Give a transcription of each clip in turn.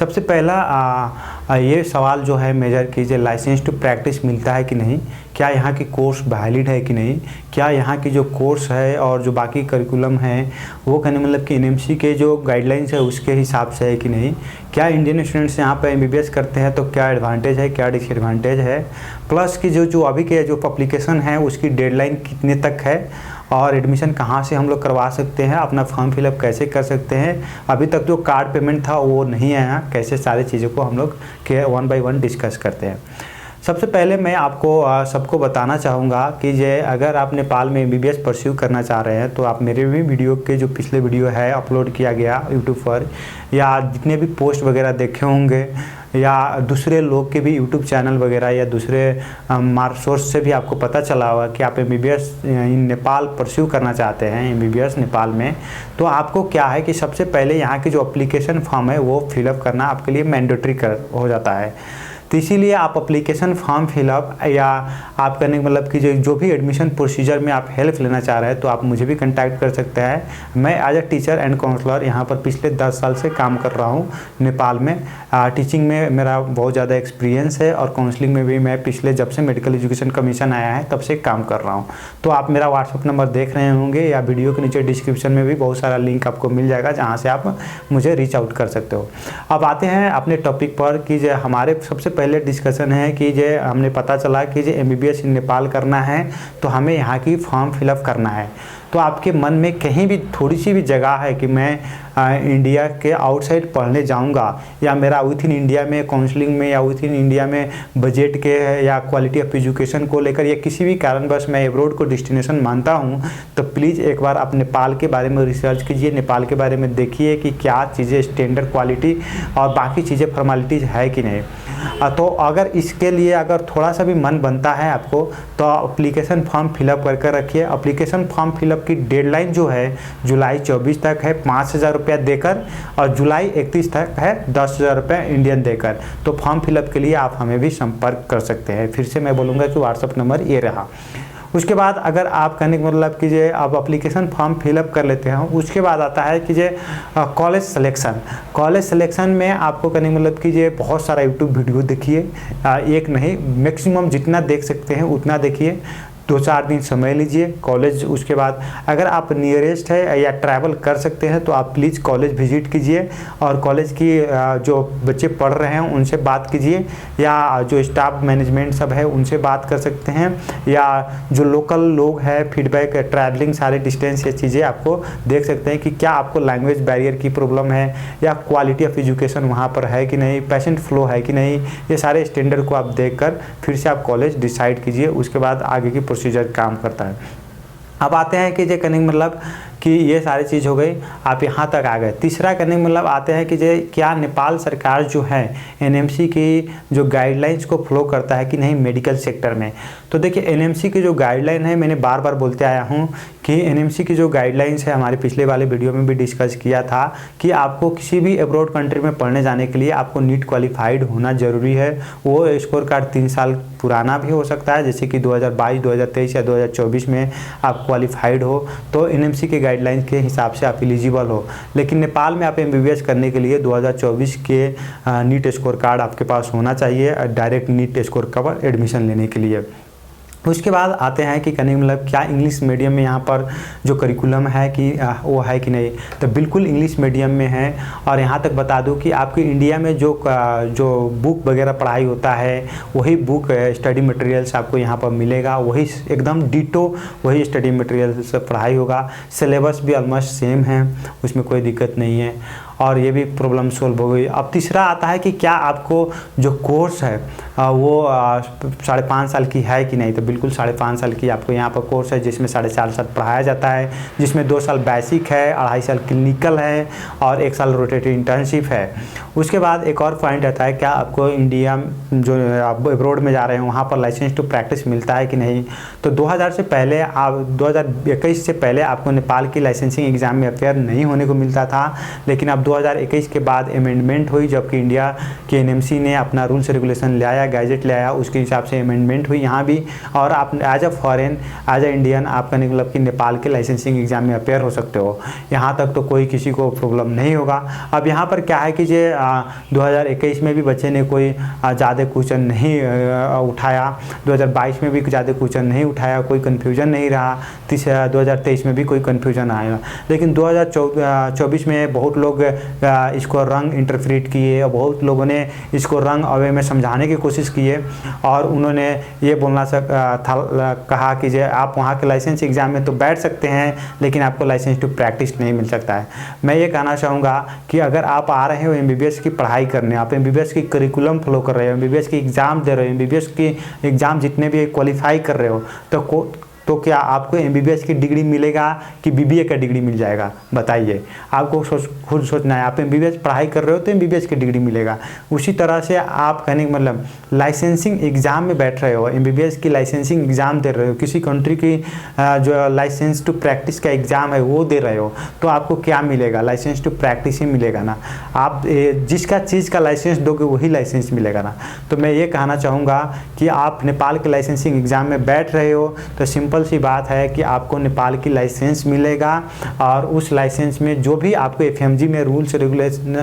सबसे पहला ये सवाल जो है मेजर कीजिए, लाइसेंस टू प्रैक्टिस मिलता है कि नहीं, क्या यहाँ की कोर्स वैलिड है कि नहीं, क्या यहाँ की जो कोर्स है और जो बाकी करिकुलम है वो कहने मतलब कि एनएमसी के जो गाइडलाइंस है उसके हिसाब से है कि नहीं, क्या इंडियन स्टूडेंट्स यहाँ पर एमबीबीएस करते हैं तो क्या एडवांटेज है, क्या डिसएडवांटेज है, प्लस की जो अभी के जो पब्लिकेशन है उसकी डेडलाइन कितने तक है, और एडमिशन कहाँ से हम लोग करवा सकते हैं, अपना फॉर्म फिलअप कैसे कर सकते हैं, अभी तक जो कार्ड पेमेंट था वो नहीं आया, कैसे सारी चीज़ों को हम लोग के 1 बाय 1 डिस्कस करते हैं। सबसे पहले मैं आपको सबको बताना चाहूँगा कि अगर आप नेपाल में एमबीबीएस परस्यू करना चाह रहे हैं तो आप मेरे भी वीडियो के जो पिछले वीडियो है अपलोड किया गया यूट्यूब पर, या जितने भी पोस्ट वगैरह देखे होंगे, या दूसरे लोग के भी यूट्यूब चैनल वगैरह या दूसरे सोर्स से भी आपको पता चला होगा कि आप एमबीबीएस इन नेपाल परस्यू करना चाहते हैं एमबीबीएस नेपाल में, तो आपको क्या है कि सबसे पहले यहाँ की जो एप्लीकेशन फॉर्म है वो फिलअप करना आपके लिए मैंडेटरी हो जाता है। तो इसीलिए आप एप्लीकेशन फॉर्म फिलअप या आप करने मतलब कि जो भी एडमिशन प्रोसीजर में आप हेल्प लेना चाह रहे हैं तो आप मुझे भी कांटेक्ट कर सकते हैं। मैं as a teacher and counsellor यहाँ पर पिछले 10 साल से काम कर रहा हूँ नेपाल में। टीचिंग में मेरा बहुत ज़्यादा एक्सपीरियंस है और काउंसलिंग में भी मैं पिछले जब से मेडिकल एजुकेशन कमीशन आया है तब से काम कर रहा हूँ। तो आप मेरा व्हाट्सअप नंबर देख रहे होंगे या वीडियो के नीचे डिस्क्रिप्शन में भी बहुत सारा लिंक आपको मिल जाएगा जहाँ से आप मुझे रीच आउट कर सकते हो। अब आते हैं अपने टॉपिक पर कि हमारे सबसे पहले डिस्कशन है कि हमने पता चला कि एमबीबीएस इन नेपाल करना है तो हमें यहाँ की फॉर्म फिलअप करना है। तो आपके मन में कहीं भी थोड़ी सी भी जगह है कि मैं इंडिया के आउटसाइड पढ़ने जाऊंगा, या मेरा विथ इन इंडिया में काउंसलिंग में या विथ इन इंडिया में बजट के या क्वालिटी ऑफ एजुकेशन को लेकर या किसी भी कारणवश मैं एब्रोड को डेस्टिनेशन मानता हूं, तो प्लीज़ एक बार आप नेपाल के बारे में रिसर्च कीजिए, नेपाल के बारे में देखिए कि क्या चीज़ें स्टैंडर्ड क्वालिटी और बाकी चीज़ें फॉर्मेलिटीज़ है कि नहीं। तो अगर इसके लिए अगर थोड़ा सा भी मन बनता है आपको तो एप्लीकेशन फॉर्म फिलअप करके रखिए। एप्लीकेशन फॉर्म फिलअप की डेडलाइन जो है जुलाई 24 तक है 5,000 रुपया देकर, और जुलाई 31 तक है 10,000 रुपया इंडियन देकर। तो फॉर्म फिलअप के लिए आप हमें भी संपर्क कर सकते हैं। फिर से मैं बोलूँगा कि व्हाट्सअप नंबर ये रहा। उसके बाद अगर आप कहने का मतलब कि आप एप्लीकेशन फॉर्म फिलअप कर लेते हैं, उसके बाद आता है कि कॉलेज सिलेक्शन। कॉलेज सिलेक्शन में आपको कहने का मतलब कि बहुत सारा यूट्यूब वीडियो देखिए, एक नहीं मैक्सिमम जितना देख सकते हैं उतना देखिए, 2-4 दिन समय लीजिए कॉलेज। उसके बाद अगर आप नियरेस्ट है या ट्रैवल कर सकते हैं तो आप प्लीज़ कॉलेज विजिट कीजिए और कॉलेज की जो बच्चे पढ़ रहे हैं उनसे बात कीजिए, या जो स्टाफ मैनेजमेंट सब है उनसे बात कर सकते हैं, या जो लोकल लोग हैं फीडबैक ट्रैवलिंग सारे डिस्टेंस ये चीज़ें आपको देख सकते हैं कि क्या आपको लैंग्वेज बैरियर की प्रॉब्लम है या क्वालिटी ऑफ एजुकेशन वहाँ पर है कि नहीं, पेशेंट फ्लो है कि नहीं, ये सारे स्टैंडर्ड को आप देख कर फिर से आप कॉलेज डिसाइड कीजिए। उसके बाद आगे की प्रोसीजर काम करता है। अब आते हैं कि करने मतलब कि ये सारी चीज़ हो गई, आप यहाँ तक आ गए। तीसरा करने मतलब आते हैं कि क्या नेपाल सरकार जो है एनएमसी की जो गाइडलाइंस को फॉलो करता है कि नहीं मेडिकल सेक्टर में। तो देखिए एनएमसी की जो गाइडलाइन है, मैंने बार बार बोलते आया हूँ कि एनएमसी की जो गाइडलाइंस है हमारे पिछले वाले वीडियो में भी डिस्कस किया था कि आपको किसी भी अब्रॉड कंट्री में पढ़ने जाने के लिए आपको नीट क्वालिफाइड होना ज़रूरी है। वो स्कोर कार्ड 3 साल पुराना भी हो सकता है, जैसे कि 2022, 2023 या 2024 में आप क्वालिफाइड हो तो एनएमसी के गाइडलाइंस के हिसाब से आप एलिजिबल हो। लेकिन नेपाल में आप एमबीबीएस करने के लिए 2024 के नीट स्कोर कार्ड आपके पास होना चाहिए direct NEET score cover admission लेने के लिए। उसके बाद आते हैं कि कहने मतलब क्या इंग्लिश मीडियम में यहाँ पर जो करिकुलम है कि वो है कि नहीं। तो बिल्कुल इंग्लिश मीडियम में है, और यहाँ तक बता दूँ कि आपके इंडिया में जो बुक वगैरह पढ़ाई होता है वही बुक स्टडी मटेरियल्स आपको यहाँ पर मिलेगा, वही एकदम डिटो वही स्टडी मटेरियल से पढ़ाई होगा। सिलेबस भी ऑलमोस्ट सेम है, उसमें कोई दिक्कत नहीं है, और ये भी प्रॉब्लम सोल्व हो गई। अब तीसरा आता है कि क्या आपको जो कोर्स है वो 5.5 साल की है कि नहीं। तो बिल्कुल 5.5 साल की आपको यहाँ पर कोर्स है जिसमें 4.5 साल पढ़ाया जाता है, जिसमें 2 साल बेसिक है, 2.5 साल क्लिनिकल है और 1 साल रोटेटरी इंटर्नशिप है। उसके बाद एक और पॉइंट आता है क्या आपको इंडिया जो आप अब्रॉड में जा रहे हैं वहाँ पर लाइसेंस टू प्रैक्टिस मिलता है कि नहीं। तो 2000 से पहले आप 2021 से पहले आपको नेपाल की लाइसेंसिंग एग्ज़ाम में अपेयर नहीं होने को मिलता था, लेकिन अब 2021 के बाद अमेंडमेंट हुई जबकि इंडिया के एनएमसी ने अपना रूल्स रेगुलेशन ले आया, गैजेट ले आया, उसके हिसाब से अमेंडमेंट हुई यहाँ भी, और आप as a foreign as a Indian आप कहने मतलब कि नेपाल के लाइसेंसिंग एग्जाम में अपेयर हो सकते हो। यहाँ तक तो कोई किसी को प्रॉब्लम नहीं होगा। अब यहाँ पर क्या है कि 2021 में भी बच्चे ने कोई ज़्यादा क्वेश्चन नहीं उठाया, 2022 में भी ज़्यादा क्वेश्चन नहीं उठाया, कोई कन्फ्यूजन नहीं रहा, 2023 में भी कोई कन्फ्यूजन आया। लेकिन 2024 में बहुत लोग इसको रंग इंटरप्रेट किए और बहुत लोगों ने इसको रंग अवे में समझाने की कोशिश किए और उन्होंने ये बोलना कहा कि आप वहाँ के लाइसेंस एग्ज़ाम में तो बैठ सकते हैं लेकिन आपको लाइसेंस टू प्रैक्टिस नहीं मिल सकता है। मैं ये कहना चाहूँगा कि अगर आप आ रहे हो MBBS की पढ़ाई करने, आप MBBS की करिकुलम फॉलो कर रहे हो, MBBS की एग्ज़ाम दे रहे हो, MBBS की एग्ज़ाम जितने भी क्वालिफाई कर रहे हो, तो क्या आपको MBBS की डिग्री मिलेगा कि BBA का डिग्री मिल जाएगा? बताइए, आपको खुद सोचना है। आप MBBS पढ़ाई कर रहे हो तो MBBS की डिग्री मिलेगा। उसी तरह से आप कहने का मतलब लाइसेंसिंग एग्ज़ाम में बैठ रहे हो, MBBS की लाइसेंसिंग एग्ज़ाम दे रहे हो, किसी कंट्री की जो लाइसेंस टू प्रैक्टिस का एग्ज़ाम है वो दे रहे हो, तो आपको क्या मिलेगा? लाइसेंस टू प्रैक्टिस ही मिलेगा ना। आप जिसका चीज़ का लाइसेंस दोगे वही लाइसेंस मिलेगा ना। तो मैं ये कहना चाहूँगा कि आप नेपाल के लाइसेंसिंग एग्ज़ाम में बैठ रहे हो तो सिंपल सी बात है कि आपको नेपाल की लाइसेंस मिलेगा और उस लाइसेंस में जो भी आपको FMG में रूल्स रेगुलेशन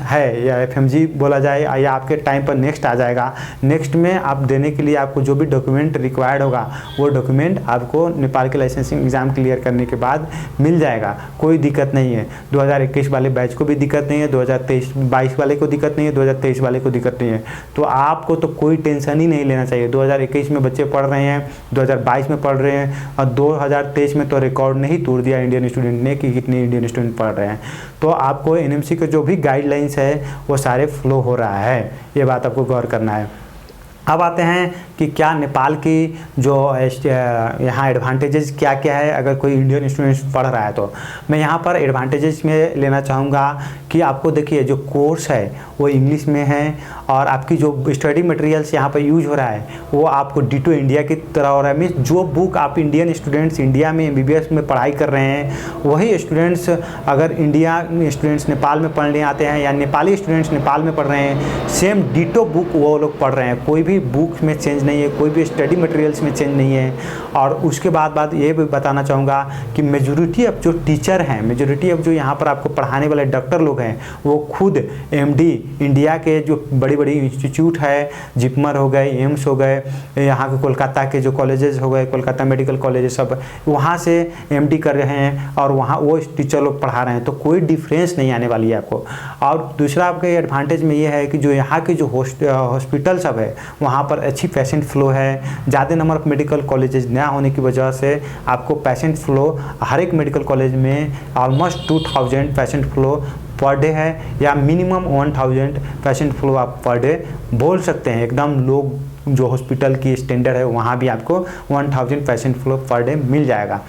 है या FMG बोला जाए या आपके टाइम पर नेक्स्ट आ जाएगा, नेक्स्ट में आप देने के लिए आपको जो भी डॉक्यूमेंट रिक्वायर्ड होगा वो डॉक्यूमेंट आपको नेपाल के लाइसेंसिंग एग्ज़ाम क्लियर करने के बाद मिल जाएगा। कोई दिक्कत नहीं है। 2021 वाले बैच को भी दिक्कत नहीं है, 2022 वाले को दिक्कत नहीं है, 2023 वाले को दिक्कत नहीं है। तो आपको तो कोई टेंशन ही नहीं लेना चाहिए। 2021 में बच्चे पढ़ रहे हैं, 2022 में पढ़ रहे हैं और 2023 में तो रिकॉर्ड नहीं तोड़ दिया इंडियन स्टूडेंट ने कि कितने इंडियन स्टूडेंट पढ़ रहे हैं। तो आपको NMC के जो भी गाइडलाइंस है वो सारे फॉलो हो रहा है, ये बात आपको गौर करना है। अब आते हैं कि क्या नेपाल की जो यहाँ एडवांटेजेस क्या क्या है अगर कोई इंडियन स्टूडेंट्स पढ़ रहा है। तो मैं यहाँ पर एडवांटेजेस में लेना चाहूँगा कि आपको देखिए जो कोर्स है वो इंग्लिश में है और आपकी जो स्टडी मटेरियल्स यहाँ पर यूज हो रहा है वो आपको डिटो इंडिया की तरह हो रहा है। मीन्स जो बुक आप इंडियन स्टूडेंट्स इंडिया में MBBS में पढ़ाई कर रहे हैं वही स्टूडेंट्स अगर इंडिया स्टूडेंट्स नेपाल में पढ़ने आते हैं या नेपाली स्टूडेंट्स नेपाल में पढ़ रहे हैं, सेम डिटो बुक वो लोग पढ़ रहे हैं। कोई भी बुक में चेंज नहीं है, कोई भी स्टडी मटेरियल्स में चेंज नहीं है। और उसके बाद ये भी बताना चाहूँगा कि मेजॉरिटी ऑफ जो टीचर हैं, मेजॉरिटी ऑफ जो यहाँ पर आपको पढ़ाने वाले डॉक्टर लोग हैं वो खुद MD इंडिया के जो बड़ी बड़ी इंस्टीट्यूट है, जिपमर हो गए, एम्स हो गए, यहाँ के कोलकाता के जो कॉलेजेस हो गए, कोलकाता मेडिकल कॉलेजेस, सब वहाँ से MD कर रहे हैं और वहाँ वो टीचर लोग पढ़ा रहे हैं। तो कोई डिफरेंस नहीं आने वाली है आपको। और दूसरा आपके एडवांटेज में ये है कि जो यहाँ के जो हॉस्पिटल सब है वहाँ पर अच्छी पेशेंट फ्लो है। ज़्यादा नंबर ऑफ मेडिकल कॉलेजेस नया होने की वजह से आपको पेशेंट फ्लो हर एक मेडिकल कॉलेज में almost 2000 patient flow per day है या मिनिमम 1000 पेशेंट फ्लो आप पर डे बोल सकते हैं। एकदम लोग जो हॉस्पिटल की स्टैंडर्ड है वहाँ भी आपको 1000 patient flow per day meal जाएगा।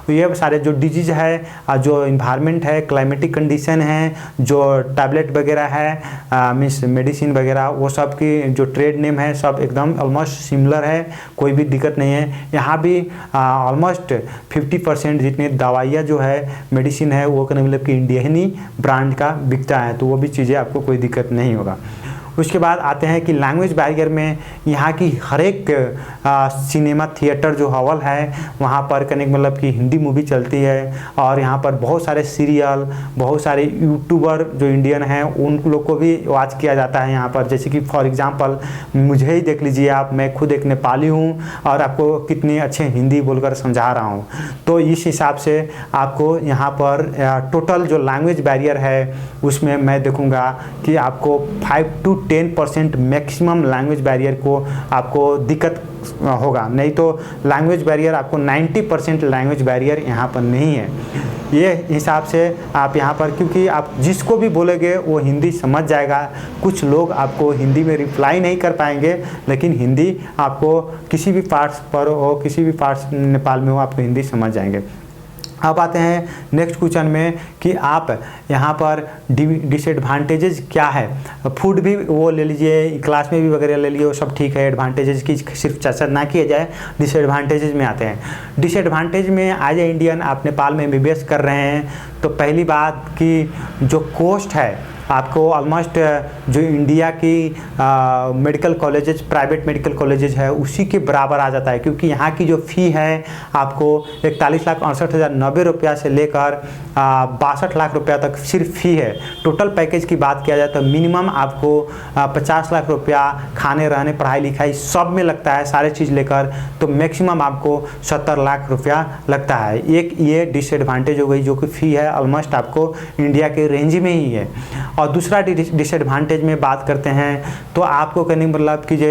ये सारे जो डिजीज़ है, जो इन्वायरमेंट है, क्लाइमेटिक कंडीशन है, जो टैबलेट वगैरह है, मीन्स मेडिसिन वगैरह, वो सब की जो ट्रेड नेम है सब एकदम ऑलमोस्ट सिमिलर है, कोई भी दिक्कत नहीं है। यहाँ भी ऑलमोस्ट 50% जितनी दवाइयाँ जो है मेडिसिन है वो मतलब कि इंडियन ही ब्रांड का बिकता है, तो वो भी चीज़ें आपको कोई दिक्कत नहीं होगा। उसके बाद आते हैं कि लैंग्वेज बैरियर में यहाँ की हर एक सिनेमा थिएटर जो हॉल है वहाँ पर कहने का मतलब कि हिंदी मूवी चलती है और यहाँ पर बहुत सारे सीरियल, बहुत सारे यूट्यूबर जो इंडियन हैं उन लोग को भी वॉच किया जाता है यहाँ पर। जैसे कि फॉर एग्जांपल मुझे ही देख लीजिए आप, मैं खुद एक नेपाली हूँ और आपको कितनी अच्छे हिंदी बोलकर समझा रहा हूँ। तो इस हिसाब से आपको यहाँ पर टोटल जो लैंग्वेज बैरियर है उसमें मैं देखूँगा कि आपको 5 to 10% मैक्सिमम लैंग्वेज बैरियर को आपको दिक्कत होगा, नहीं तो लैंग्वेज बैरियर आपको 90% लैंग्वेज बैरियर यहाँ पर नहीं है। ये हिसाब से आप यहाँ पर, क्योंकि आप जिसको भी बोलेंगे वो हिंदी समझ जाएगा। कुछ लोग आपको हिंदी में रिप्लाई नहीं कर पाएंगे लेकिन हिंदी आपको किसी भी पार्ट्स पर हो, किसी भी पार्ट्स नेपाल में हो, आपको हिंदी समझ जाएंगे। अब आते हैं नेक्स्ट क्वेश्चन में कि आप यहाँ पर डिसएडवांटेजेस क्या है। फूड भी वो ले लीजिए, क्लास में भी वगैरह ले लिए, वो सब ठीक है। एडवांटेजेस की सिर्फ चर्चा ना किया जाए, डिसएडवांटेजेस में आते हैं। डिसएडवांटेज में एज ए इंडियन आप नेपाल में MBBS कर रहे हैं तो पहली बात कि जो कॉस्ट है आपको ऑलमोस्ट जो इंडिया की medical colleges, private medical colleges है उसी के बराबर आ जाता है, क्योंकि यहाँ की जो फ़ी है आपको 41,68,090 रुपया से लेकर 62 लाख रुपया तक सिर्फ फ़ी है। टोटल पैकेज की बात किया जाए तो मिनिमम आपको 50 लाख रुपया खाने रहने पढ़ाई लिखाई सब में लगता है, सारे चीज़ लेकर, तो मैक्सिमम आपको 70 लाख रुपया लगता है। एक ये डिसएडवांटेज हो गई, जो कि फ़ी है ऑलमोस्ट आपको इंडिया के रेंज में ही है। और दूसरा डिसएडवांटेज में बात करते हैं तो आपको कहने का मतलब कि जो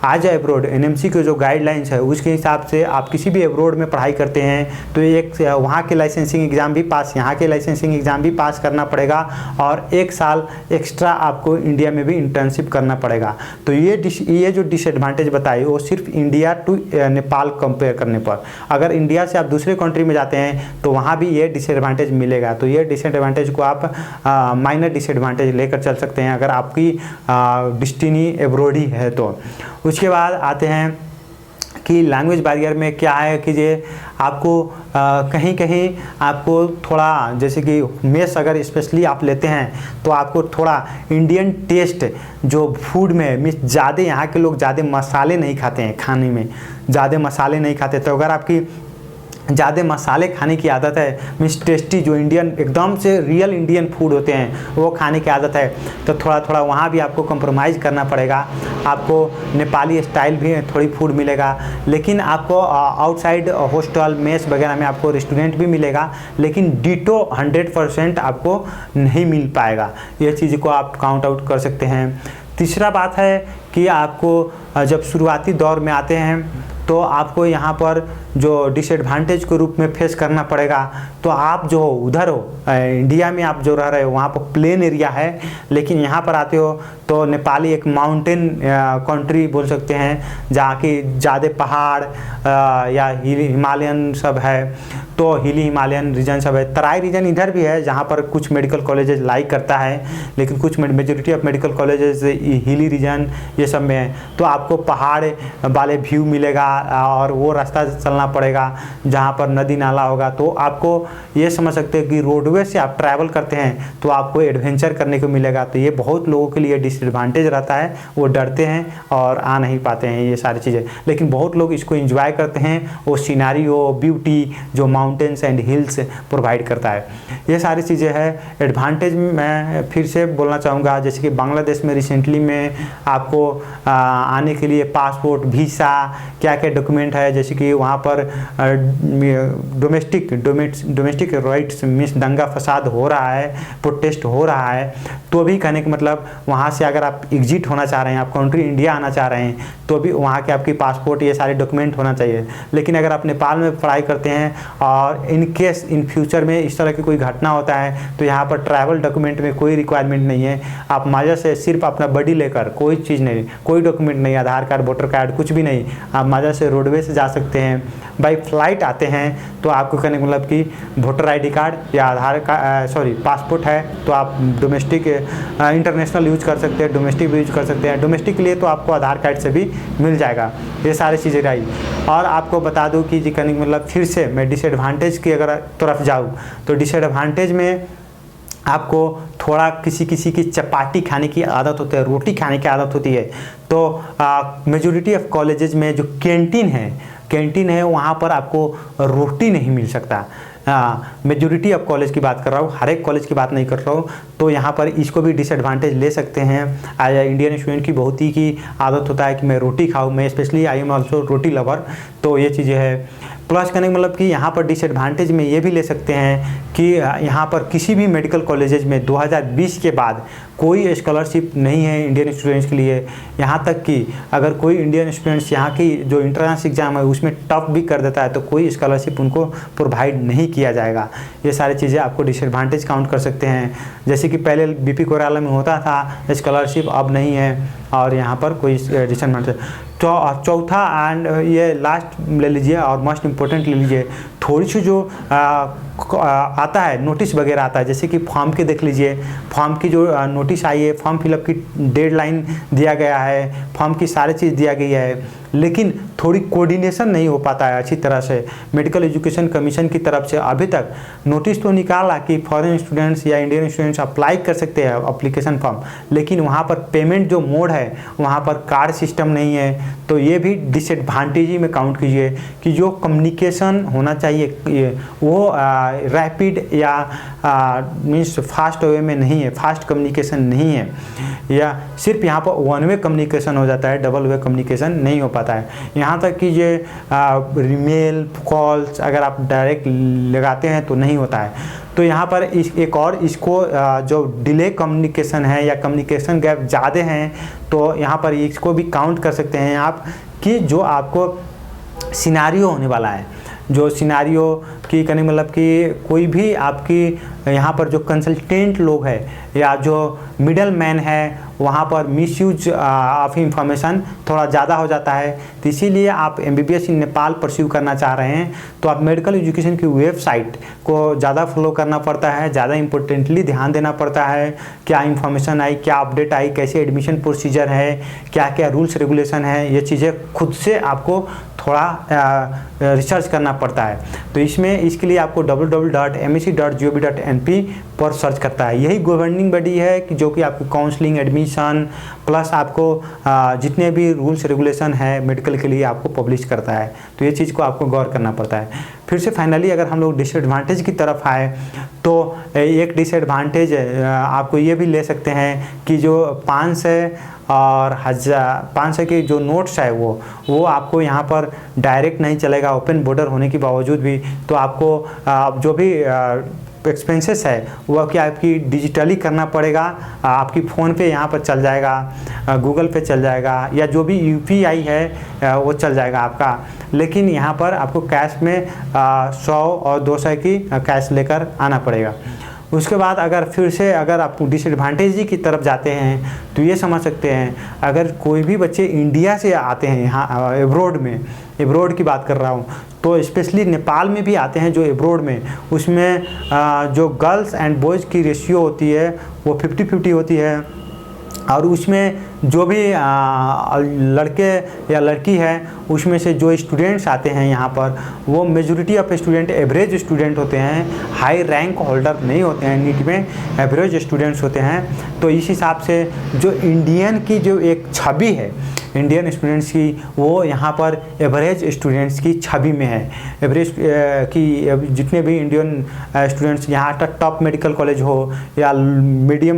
आज एब्रोड एनएमसी के जो गाइडलाइंस है उसके हिसाब से आप किसी भी एब्रोड में पढ़ाई करते हैं तो एक वहाँ के लाइसेंसिंग एग्ज़ाम भी पास, यहाँ के लाइसेंसिंग एग्ज़ाम भी पास करना पड़ेगा और 1 साल एक्स्ट्रा आपको इंडिया में भी इंटर्नशिप करना पड़ेगा। तो ये जो डिसएडवांटेज बताई वो सिर्फ इंडिया टू नेपाल कंपेयर करने पर, अगर इंडिया से आप दूसरे कंट्री में जाते हैं तो वहाँ भी ये डिसएडवांटेज मिलेगा। तो ये डिसएडवांटेज को आप माइनर डिसएडवांटेज लेकर चल सकते हैं अगर आपकी डेस्टिनी एब्रोड ही है तो। उसके बाद आते हैं कि लैंग्वेज बैरियर में क्या है कि ये आपको कहीं कहीं आपको थोड़ा, जैसे कि मेस अगर स्पेशली आप लेते हैं तो आपको थोड़ा इंडियन टेस्ट जो फूड में मीन्स ज़्यादा, यहाँ के लोग ज़्यादा मसाले नहीं खाते हैं, खाने में ज़्यादा मसाले नहीं खाते, तो अगर आपकी ज़्यादा मसाले खाने की आदत है, मीन्स टेस्टी जो इंडियन एकदम से रियल इंडियन फूड होते हैं वो खाने की आदत है, तो थोड़ा थोड़ा वहाँ भी आपको कंप्रोमाइज़ करना पड़ेगा। आपको नेपाली स्टाइल भी थोड़ी फूड मिलेगा, लेकिन आपको आउटसाइड हॉस्टल मेस वगैरह में आपको रेस्टोरेंट भी मिलेगा, लेकिन डिटो 100% आपको नहीं मिल पाएगा। ये चीज़ को आप काउंट आउट कर सकते हैं। तीसरा बात है कि आपको जब शुरुआती दौर में आते हैं तो आपको यहाँ पर जो डिसएडवांटेज के रूप में फेस करना पड़ेगा, तो आप जो उधर हो इंडिया में आप जो रह रहे हो वहाँ पर प्लेन एरिया है, लेकिन यहाँ पर आते हो तो नेपाली एक माउंटेन कंट्री बोल सकते हैं, जहाँ की ज़्यादा पहाड़ या हिमालयन सब है, तो हिली हिमालयन रीजन सब है। तराई रीजन इधर भी है जहाँ पर कुछ मेडिकल कॉलेजेस लाइक करता है, लेकिन कुछ majority of medical colleges hilly region ये सब में है, तो आपको पहाड़ वाले व्यू मिलेगा और वो रास्ता चलना पड़ेगा जहाँ पर नदी नाला होगा। तो आपको ये समझ सकते हैं कि रोडवे से आप ट्रैवल करते हैं तो आपको एडवेंचर करने को मिलेगा। तो ये बहुत लोगों के लिए डिसएडवांटेज रहता है, वो डरते हैं और आ नहीं पाते हैं ये सारी चीज़ें, लेकिन बहुत लोग इसको एंजॉय करते हैं। वो सिनारियो ब्यूटी जो माउंटेन्स एंड हिल्स प्रोवाइड करता है, ये सारी चीज़ें हैं। एडवांटेज मैं फिर से बोलना चाहूँगा, जैसे कि बांग्लादेश में रिसेंटली में आपको आने के लिए पासपोर्ट, वीसा, क्या क्या डॉक्यूमेंट है, जैसे कि वहाँ पर डोमेस्टिक राइट्स मीन्स दंगा फसाद हो रहा है, प्रोटेस्ट हो रहा है, तो भी कहने का मतलब वहाँ से अगर आप एग्जिट होना चाह रहे हैं, आप कंट्री इंडिया आना चाह रहे हैं, तो भी वहाँ के आपकी पासपोर्ट ये सारे डॉक्यूमेंट होना चाहिए। लेकिन अगर आप नेपाल में पढ़ाई करते हैं और इन केस इन फ्यूचर में इस तरह की कोई घटना होता है तो यहाँ पर ट्रैवल डॉक्यूमेंट में कोई रिक्वायरमेंट नहीं है। आप मज़ा से सिर्फ अपना बॉडी लेकर, कोई चीज़ नहीं, कोई डॉक्यूमेंट नहीं, आधार कार्ड, वोटर कार्ड, कुछ भी नहीं, आप मज़ा से रोडवे से जा सकते हैं। बाई फ्लाइट आते हैं तो आपको कहने का मतलब कि वोटर आईडी कार्ड या आधार कार्ड पासपोर्ट है तो आप डोमेस्टिक इंटरनेशनल यूज कर सकते हैं, डोमेस्टिक भी यूज कर सकते हैं। डोमेस्टिक के लिए तो आपको आधार कार्ड से भी मिल जाएगा। ये सारी चीज़ें रही। और आपको बता दूं कि कहने का मतलब फिर से मैं डिसएडवांटेज की अगर तरफ जाऊँ तो डिसएडवांटेज में आपको थोड़ा किसी की चपाती खाने की आदत होती है, रोटी खाने की आदत होती है। तो मेजॉरिटी ऑफ कॉलेजेस में जो कैंटीन है वहाँ पर आपको रोटी नहीं मिल सकता। मेजॉरिटी ऑफ कॉलेज की बात कर रहा हूँ, हर एक कॉलेज की बात नहीं कर रहा हूँ। तो यहाँ पर इसको भी डिसएडवांटेज ले सकते हैं। इंडियन स्टूडेंट की बहुत ही की आदत होता है कि मैं रोटी खाऊँ, मैं specially I am also roti lover, तो ये चीज़ें है। प्लस कहने का मतलब कि यहाँ पर डिसएडवांटेज में ये भी ले सकते हैं कि यहाँ पर किसी भी मेडिकल कॉलेजेस में 2020 के बाद कोई स्कॉलरशिप नहीं है इंडियन स्टूडेंट्स के लिए। यहाँ तक कि अगर कोई इंडियन स्टूडेंट्स यहाँ की जो इंट्रेंस एग्ज़ाम है उसमें टफ भी कर देता है तो कोई स्कॉलरशिप उनको प्रोवाइड नहीं किया जाएगा। ये सारी चीज़ें आपको डिसएडवांटेज काउंट कर सकते हैं। जैसे कि पहले बीपी कोराला में होता था स्कॉलरशिप, अब नहीं है और यहाँ पर कोई डिसएडवांटेज। चौथा एंड ये लास्ट ले लीजिए और मोस्ट इम्पोर्टेंट ले लीजिए, थोड़ी सी जो आता है नोटिस वगैरह आता है, जैसे कि फॉर्म के देख लीजिए, फॉर्म की जो नोटिस आई है, फॉर्म फिलअप की डेडलाइन दिया गया है, फॉर्म की सारी चीज़ दिया गई है, लेकिन थोड़ी कोऑर्डिनेशन नहीं हो पाता है अच्छी तरह से। मेडिकल एजुकेशन कमीशन की तरफ से अभी तक नोटिस तो निकाला कि फॉरेन स्टूडेंट्स या इंडियन स्टूडेंट्स अप्लाई कर सकते हैं अप्लीकेशन फॉर्म, लेकिन वहाँ पर पेमेंट जो मोड है वहाँ पर कार्ड सिस्टम नहीं है। तो ये भी डिसएडवांटेज ही में काउंट कीजिए कि जो कम्युनिकेशन होना चाहिए वो रैपिड या मीन्स फास्ट वे में नहीं है, फास्ट कम्युनिकेशन नहीं है, या सिर्फ यहाँ पर वन वे कम्युनिकेशन हो जाता है, डबल वे कम्युनिकेशन नहीं हो पाता है। यहाँ तक कि ये ईमेल कॉल्स अगर आप डायरेक्ट लगाते हैं तो नहीं होता है। तो यहाँ पर एक और इसको जो डिले कम्युनिकेशन है या कम्युनिकेशन गैप ज़्यादा हैं, तो यहाँ पर इसको भी काउंट कर सकते हैं आप कि जो आपको सिनारियो होने वाला है, जो सिनारियो की कहने मतलब कि कोई भी आपकी यहाँ पर जो कंसल्टेंट लोग हैं या जो मिडल मैन है वहाँ पर मिसयूज ऑफ इंफॉर्मेशन थोड़ा ज़्यादा हो जाता है। तो इसीलिए आप MBBS इन नेपाल परस्यू करना चाह रहे हैं तो आप मेडिकल एजुकेशन की वेबसाइट को ज़्यादा फॉलो करना पड़ता है, ज़्यादा इंपॉर्टेंटली ध्यान देना पड़ता है, क्या इंफॉर्मेशन आई, क्या अपडेट आई, कैसे एडमिशन प्रोसीजर है, क्या क्या रूल्स रेगुलेशन है, ये चीज़ें खुद से आपको थोड़ा रिसर्च करना पड़ता है। तो इसके लिए आपको www.msc.gov.np पर सर्च करता है। यही गवर्निंग बॉडी है कि जो कि आपकी काउंसलिंग एडमिशन प्लस आपको जितने भी रूल्स रेगुलेशन है मेडिकल के लिए आपको पब्लिश करता है। तो ये चीज़ को आपको गौर करना पड़ता है। फिर से फाइनली अगर हम लोग डिसएडवांटेज की तरफ आए तो एक डिसएडवांटेज आपको ये भी ले सकते हैं कि जो 500 और 500 के जो नोट्स है वो आपको यहाँ पर डायरेक्ट नहीं चलेगा, ओपन बॉर्डर होने के बावजूद भी। तो आपको जो भी एक्सपेंसेस है वह क्या आपकी डिजिटली करना पड़ेगा, आपकी फ़ोन पे यहाँ पर चल जाएगा, गूगल पे चल जाएगा, या जो भी UPI है वो चल जाएगा आपका। लेकिन यहाँ पर आपको कैश में 100 और 200 की कैश लेकर आना पड़ेगा। उसके बाद अगर आप डिसएडवांटेज की तरफ जाते हैं तो ये समझ सकते हैं, अगर कोई भी बच्चे इंडिया से आते हैं यहाँ एब्रोड की बात कर रहा हूँ, तो स्पेशली नेपाल में भी आते हैं जो एब्रोड में, उसमें जो गर्ल्स एंड बॉयज़ की रेशियो होती है वो 50-50 होती है। और उसमें जो भी लड़के या लड़की है उसमें से जो स्टूडेंट्स आते हैं यहाँ पर वो majority of student average student होते हैं, हाई रैंक होल्डर नहीं होते हैं, नीट में एवरेज स्टूडेंट्स होते हैं। तो इस हिसाब से जो इंडियन की जो एक छवि है इंडियन स्टूडेंट्स की, वो यहाँ पर एवरेज स्टूडेंट्स की छवि में है। एवरेज की जितने भी इंडियन स्टूडेंट्स यहाँ तक टॉप मेडिकल कॉलेज हो या मीडियम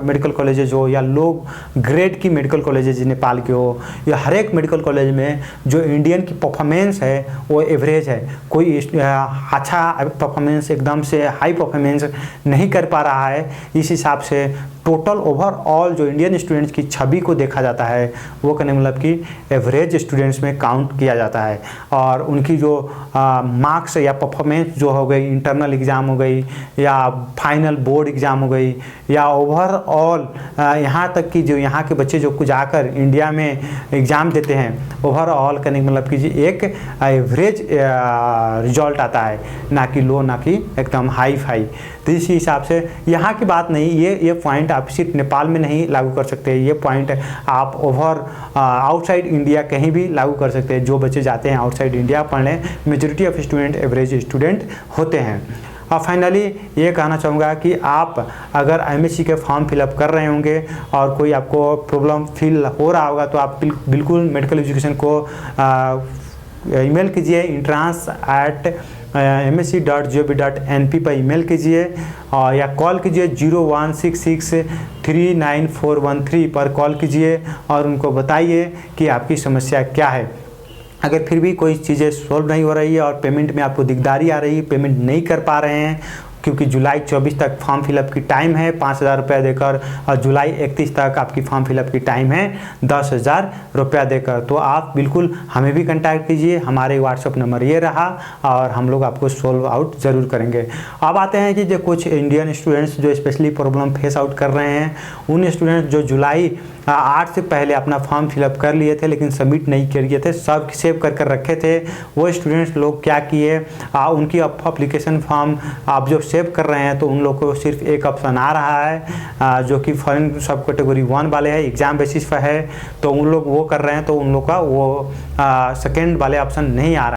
मेडिकल कॉलेजेज हो या लो ग्रेड की मेडिकल कॉलेजेज नेपाल के हो, या हर एक मेडिकल कॉलेज में जो इंडियन की परफॉर्मेंस है वो एवरेज है। कोई अच्छा परफॉर्मेंस एकदम से हाई परफॉर्मेंस नहीं कर पा रहा है। इस हिसाब से टोटल ओवरऑल जो इंडियन स्टूडेंट्स की छवि को देखा जाता है वो कहने मतलब कि एवरेज स्टूडेंट्स में काउंट किया जाता है। और उनकी जो मार्क्स या परफॉर्मेंस जो हो गई, इंटरनल एग्ज़ाम हो गई या फाइनल बोर्ड एग्ज़ाम हो गई या ओवरऑल यहाँ तक कि जो यहाँ के बच्चे जो कुछ आकर इंडिया में एग्ज़ाम देते हैं, ओवरऑल कहने मतलब कि एक एवरेज रिजल्ट आता है, ना कि लो ना कि एकदम हाई फाई। तो इसी हिसाब से यहाँ की बात नहीं, ये पॉइंट आप सिर्फ नेपाल में नहीं लागू कर सकते, ये पॉइंट आप ओवर आउटसाइड इंडिया कहीं भी लागू कर सकते हैं। जो बच्चे जाते हैं आउटसाइड इंडिया पढ़ने, majority of student average student होते हैं। और फाइनली ये कहना चाहूँगा कि आप अगर MSc के फॉर्म फिलअप कर रहे होंगे और कोई आपको प्रॉब्लम फील हो रहा होगा तो आप बिल्कुल मेडिकल एजुकेशन को ईमेल कीजिए entrance@msc.gov.np पर ईमेल कीजिए और या कॉल कीजिए 0166394113 पर कॉल कीजिए और उनको बताइए कि आपकी समस्या क्या है। अगर फिर भी कोई चीज़ें सॉल्व नहीं हो रही है और पेमेंट में आपको दिकदारी आ रही है, पेमेंट नहीं कर पा रहे हैं, क्योंकि जुलाई 24 तक फॉर्म फिलअप की टाइम है 5,000 रुपया देकर, और जुलाई 31 तक आपकी फॉर्म फिलअप की टाइम है 10,000 रुपया देकर। तो आप बिल्कुल हमें भी कांटेक्ट कीजिए, हमारे व्हाट्सअप नंबर ये रहा और हम लोग आपको सोल्व आउट ज़रूर करेंगे। अब आते हैं कि जो कुछ इंडियन स्टूडेंट्स जो स्पेशली प्रॉब्लम फेस आउट कर रहे हैं, उन स्टूडेंट्स जो जुलाई 8 से पहले अपना फॉर्म फिलअप कर लिए थे लेकिन सबमिट नहीं किए थे, सब सेव कर रखे थे, वो स्टूडेंट्स लोग क्या किए, उनकी अप्लीकेशन फॉर्म आप जो सेव कर रहे हैं तो उन लोग को सिर्फ एक ऑप्शन आ रहा है जो कि फॉरेन सब कैटेगरी 1 वाले हैं, एग्जाम बेसिस पर है, तो उन लोग वो कर रहे हैं तो उन लोग का वो सेकेंड वाले ऑप्शन नहीं आ रहा है।